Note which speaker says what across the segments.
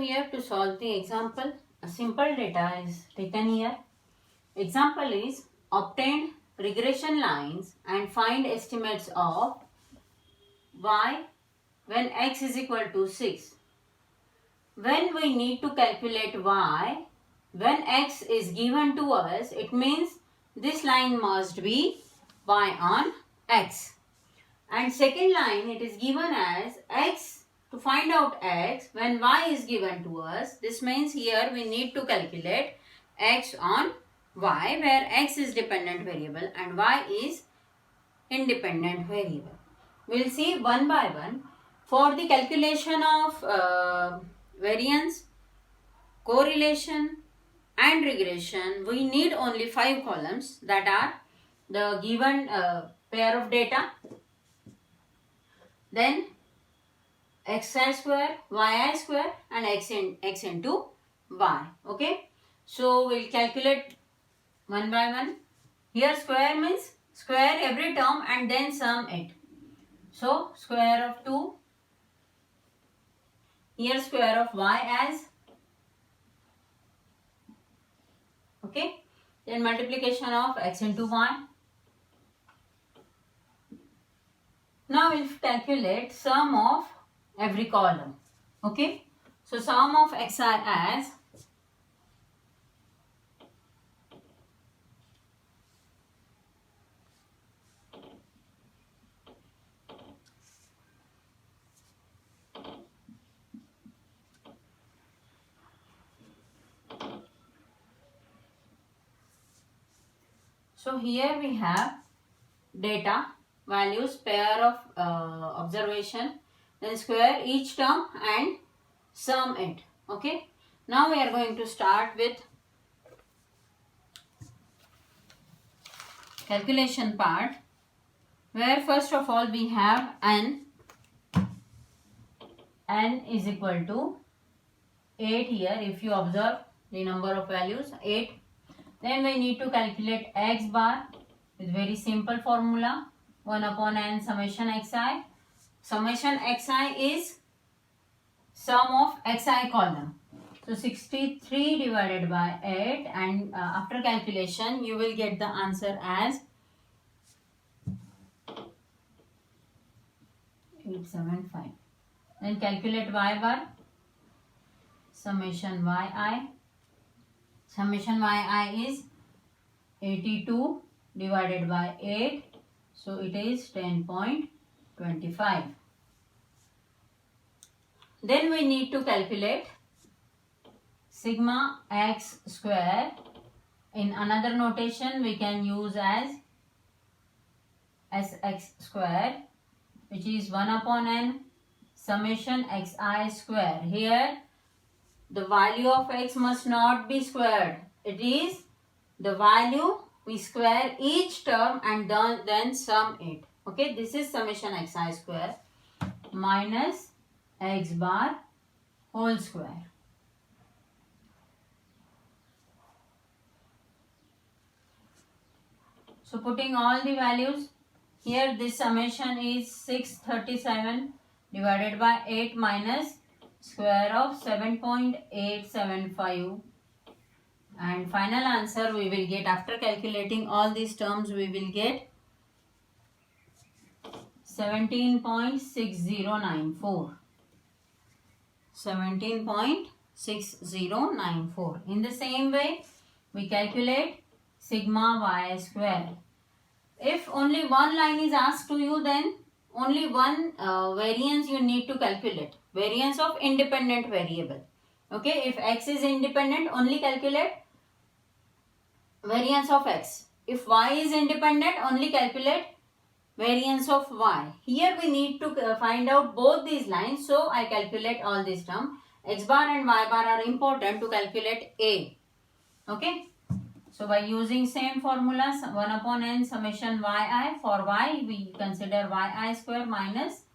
Speaker 1: here to solve the example. A simple data is taken here. Example is obtained regression lines and find estimates of y when x is equal to 6. When we need to calculate y when x is given to us, it means this line must be y on x. And second line, it is given as x. To find out x when y is given to us, this means here we need to calculate x on y, where x is dependent variable and y is independent variable. We will see one by one. For the calculation of variance, correlation and regression, we need only 5 columns, that are the given pair of data, then xi square, yi square and x into y. Okay. So we'll calculate one by one. Here square means square every term and then sum it. So square of 2. Here square of y as. Okay. Then multiplication of x into y. Now we'll calculate sum of every column. Okay. So sum of xi as so here we have data, values, pair of observation, then square each term and sum it. Okay. Now we are going to start with calculation part, where first of all we have n is equal to 8 here. If you observe the number of values 8, then we need to calculate x bar with very simple formula, 1 upon n summation xi. Summation xi is sum of xi column. So 63 divided by 8, and after calculation you will get the answer as 875. Then calculate y bar, summation yi. Summation yi is 82 divided by 8. So it is 10.25. Then we need to calculate sigma x square. In another notation we can use as sx square, which is 1 upon n summation xi square. Here the value of x must not be squared. It is the value we square each term and then sum it. Okay, this is summation xi square minus x bar whole square. So putting all the values here, this summation is 637 divided by 8 minus square of 7.875, and final answer we will get, after calculating all these terms, we will get 17.6094. 17.6094. In the same way, we calculate sigma y square. If only one line is asked to you, then only one variance you need to calculate. Variance of independent variable. Okay, if x is independent, only calculate variance of x. If y is independent, only calculate variance of y. Here we need to find out both these lines, so I calculate all this term. X bar and y bar are important to calculate a. Okay. So by using same formula, 1 upon n summation yi, for y we consider yi square minus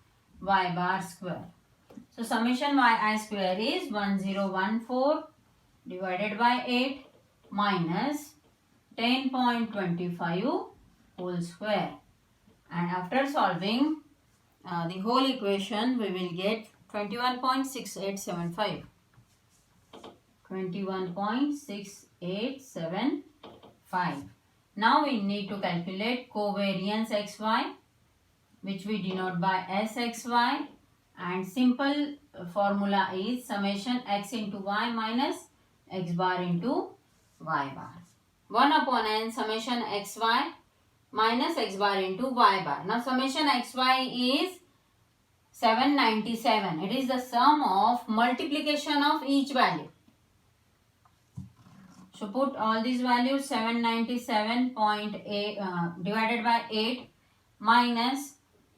Speaker 1: y bar square. So summation yi square is 1014 divided by 8 minus 10.25 whole square. And after solving the whole equation, we will get 21.6875. 21.6875. Now we need to calculate covariance xy, which we denote by SXY, and simple formula is summation x into y minus x bar into y bar. 1 upon n summation xy minus x bar into y bar. Now summation xy is 797. It is the sum of multiplication of each value. So put all these values. 797.8 divided by 8 minus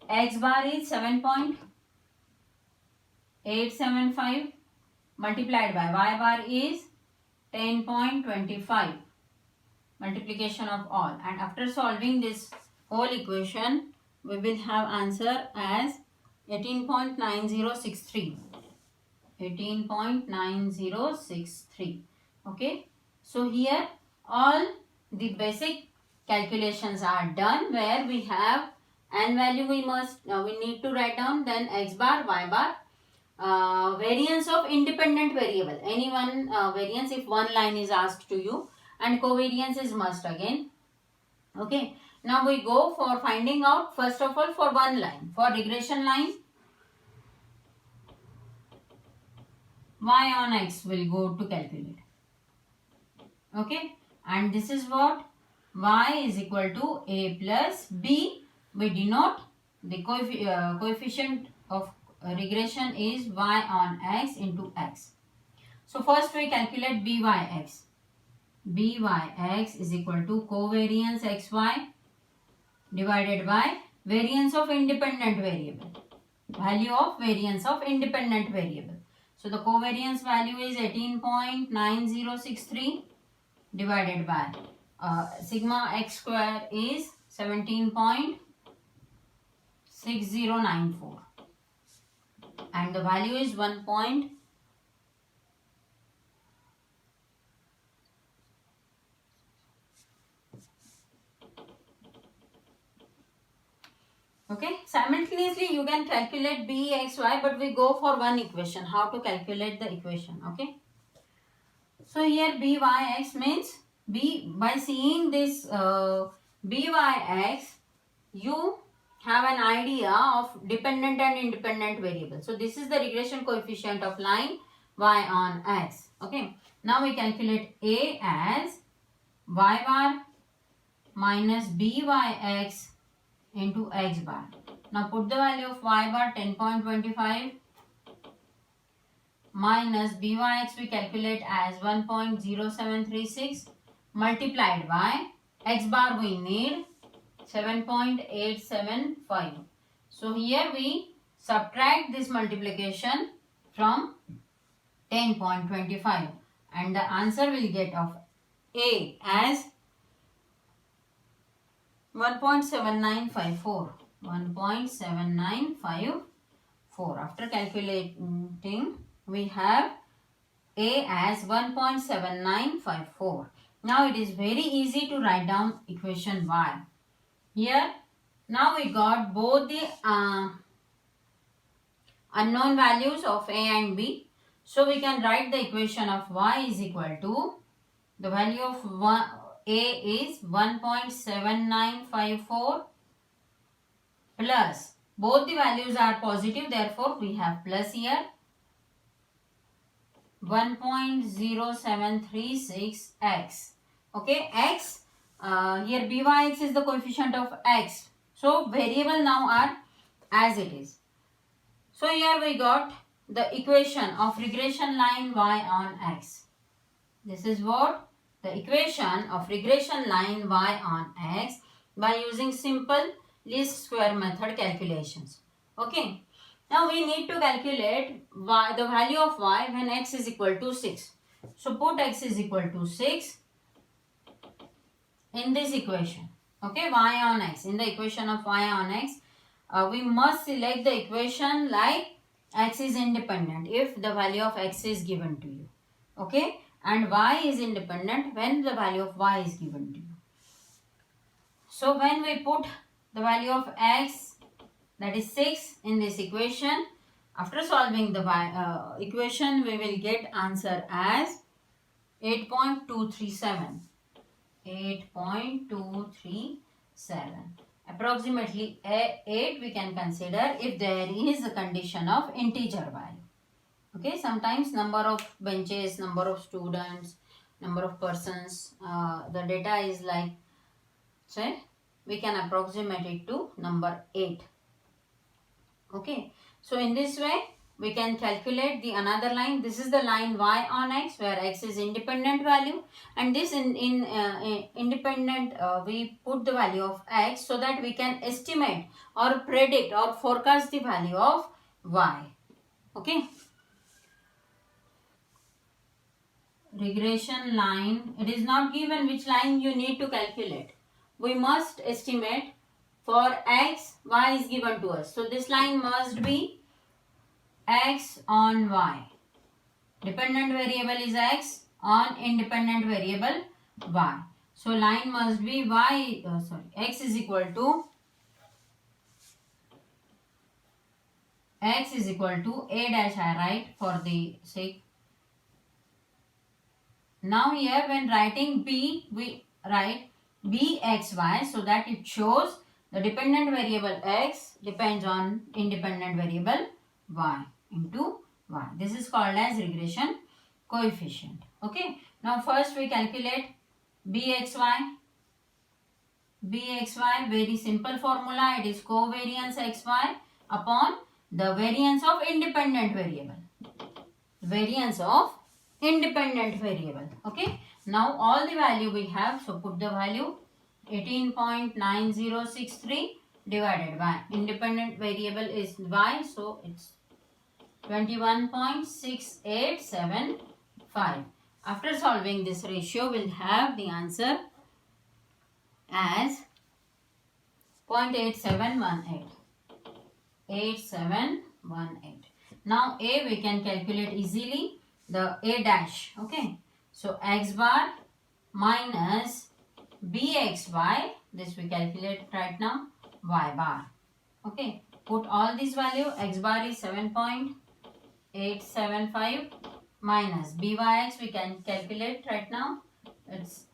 Speaker 1: x bar is 7.875 multiplied by y bar is 10.25. Multiplication of all, and after solving this whole equation we will have answer as 18.9063. 18.9063. Okay, so here all the basic calculations are done, where we have n value we need to write down, then x bar, y bar, variance of independent variable, any one variance if one line is asked to you, and covariance is must again. Okay, now we go for finding out first of all for one line. For regression line, y on x will go to calculate. Okay, and this is what y is equal to a plus b. We denote the coefficient of regression is y on x into x. So first we calculate byx. Byx is equal to covariance xy divided by variance of independent variable. Value of variance of independent variable. So the covariance value is 18.9063 divided by sigma x square is 17.6094, and the value is 1. Okay, simultaneously you can calculate bxy, but we go for one equation, how to calculate the equation. Okay, so here byx means by seeing this byx, you have an idea of dependent and independent variable. So this is the regression coefficient of line y on x. Okay, now we calculate a as y bar minus byx into x bar. Now put the value of y bar 10.25 minus byx we calculate as 1.0736 multiplied by x bar we need 7.875. So here we subtract this multiplication from 10.25, and the answer will get of a as 1.7954. 1.7954. After calculating, we have a as 1.7954. Now it is very easy to write down equation y. Here, now we got both the unknown values of a and b. So we can write the equation of y is equal to, the value of a is 1.7954 plus, both the values are positive, therefore we have plus here, 1.0736x. Okay, x, here byx is the coefficient of x. So variable now are as it is. So here we got the equation of regression line y on x. This is what the equation of regression line y on x by using simple least square method calculations. Okay. Now we need to calculate y, the value of y when x is equal to 6. So put x is equal to 6 in this equation. Okay, y on x. In the equation of y on x, we must select the equation like x is independent if the value of x is given to you. Okay, and y is independent when the value of y is given to you. So when we put the value of x, that is 6, in this equation, after solving the equation we will get answer as 8.237. 8.237. Approximately 8 we can consider if there is a condition of integer value. Okay, sometimes number of benches, number of students, number of persons, the data is like, say, we can approximate it to number 8. Okay, so in this way we can calculate the another line. This is the line y on x, where x is independent value, and this in independent we put the value of x so that we can estimate or predict or forecast the value of y. Okay, regression line, it is not given which line you need to calculate. We must estimate for x, y is given to us. So this line must be x on y. Dependent variable is x on independent variable y. So line must be x is equal to a dash I write for the sake. Now here when writing b, we write bxy so that it shows the dependent variable x depends on independent variable y into y. This is called as regression coefficient. Okay. Now first we calculate bxy. bxy, very simple formula. It is covariance xy upon the variance of independent variable. Variance of independent variable. Okay. Now all the value we have. So put the value 18.9063 divided by independent variable is y. So it's 21.6875. After solving this ratio, we'll have the answer as 0.8718. 8718. Now a we can calculate easily, the a dash. Okay. So x bar minus bxy, this we calculate right now, y bar. Okay. Put all this value, x bar is 7.875 minus byx we can calculate right now, it's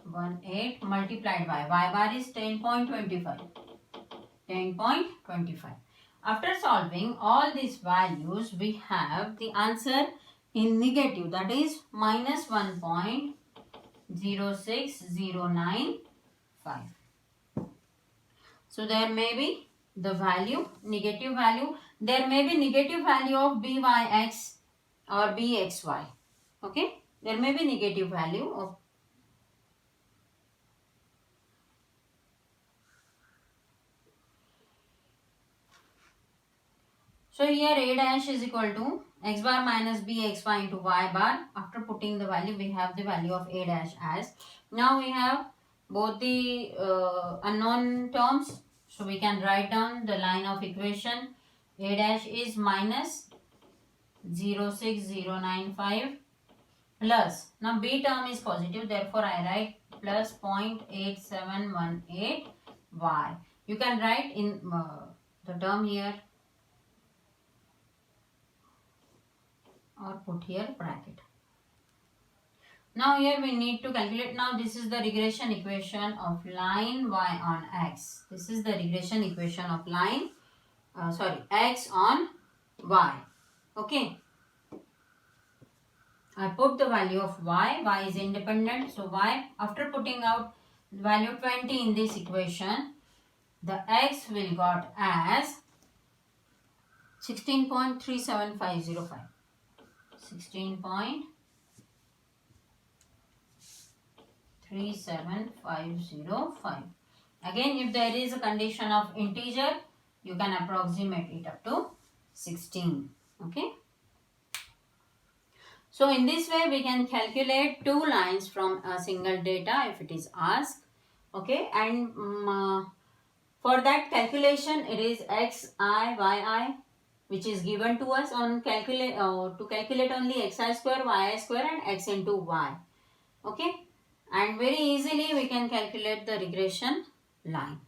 Speaker 1: 18 multiplied by y bar is 10.25. 10.25. After solving all these values, we have the answer in negative, that is minus 1.06095. So there may be the value, negative value. There may be negative value of byx or bxy. Okay. There may be negative value of. So here a dash is equal to x bar minus bxy into y bar. After putting the value, we have the value of a dash as. Now we have both the unknown terms. So we can write down the line of equation. A dash is minus 06095 plus. Now b term is positive, therefore I write plus 0.8718 y. You can write in the term here or put here bracket. Now here we need to calculate. Now this is the regression equation of line y on x. This is the regression equation of line, x on y. Okay. I put the value of y. Y is independent. So y, after putting out value 20 in this equation, the x will got as 16.37505. 16.37505. Again, if there is a condition of integer, you can approximate it up to 16. Okay. So in this way, we can calculate two lines from a single data if it is asked. Okay. And for that calculation, it is xi, yi, which is given to us on to calculate only xi square, yi square and x into y. Okay. And very easily we can calculate the regression line.